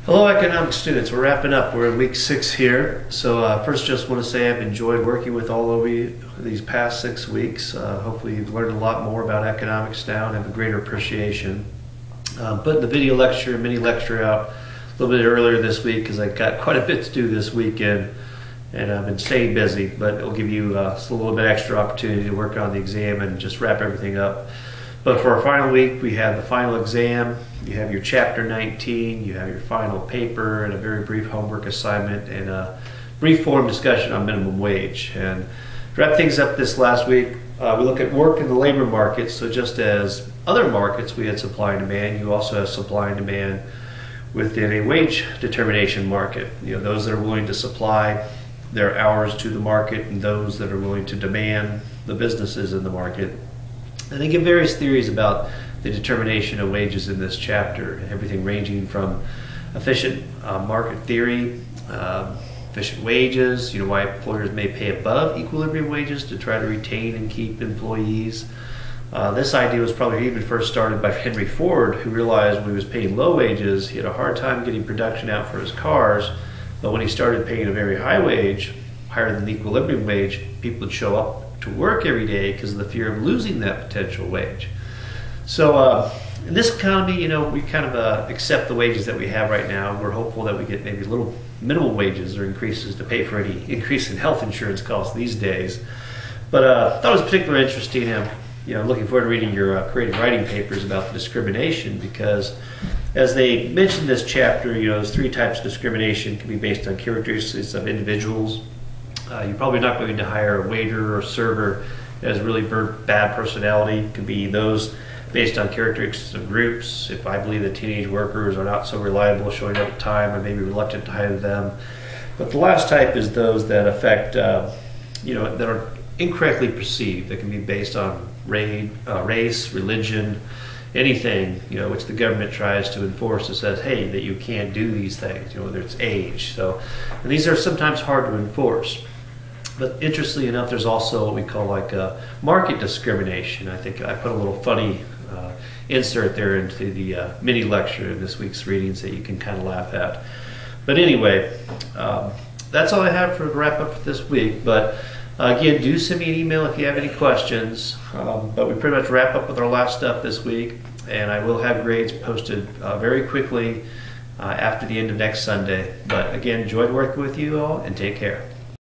Hello economics students, we're wrapping up. We're in week 6 here. So first just want to say I've enjoyed working with all of you these past 6 weeks. Hopefully you've learned a lot more about economics now and have a greater appreciation. Putting the video lecture, mini lecture out a little bit earlier this week because I got quite a bit to do this weekend and I've been staying busy, but it'll give you a little bit extra opportunity to work on the exam and just wrap everything up. But for our final week, we have the final exam, you have your chapter 19, you have your final paper, and a very brief homework assignment, and a brief forum discussion on minimum wage. And to wrap things up this last week, we look at work in the labor market. So just as other markets, we had supply and demand, you also have supply and demand within a wage determination market. You know, those that are willing to supply their hours to the market and those that are willing to demand the businesses in the market. And they give various theories about the determination of wages in this chapter, everything ranging from efficient market theory, efficient wages, why employers may pay above equilibrium wages to try to retain and keep employees. This idea was probably even first started by Henry Ford, who realized when he was paying low wages, he had a hard time getting production out for his cars, but when he started paying a very high wage, higher than the equilibrium wage, people would show up to work every day because of the fear of losing that potential wage. So in this economy, we kind of accept the wages that we have right now. We're hopeful that we get maybe little minimum wages or increases to pay for any increase in health insurance costs these days. But I thought it was particularly interesting. Looking forward to reading your creative writing papers about the discrimination, because as they mentioned in this chapter, there's 3 types of discrimination. It can be based on characteristics of individuals. You're probably not going to hire a waiter or server that has really bad personality. It could be those based on characteristics of groups. If I believe that teenage workers are not so reliable, showing up at time, I may be reluctant to hire them. But the last type is those that affect, that are incorrectly perceived. That can be based on race, religion, anything, which the government tries to enforce. It says, hey, that you can't do these things, whether it's age. And these are sometimes hard to enforce. But interestingly enough, there's also what we call market discrimination. I think I put a little funny insert there into the mini lecture in this week's readings that you can kind of laugh at. But anyway, that's all I have for the wrap up for this week. But again, do send me an email if you have any questions. But we pretty much wrap up with our last stuff this week, and I will have grades posted very quickly after the end of next Sunday. But again, enjoyed working with you all, and take care.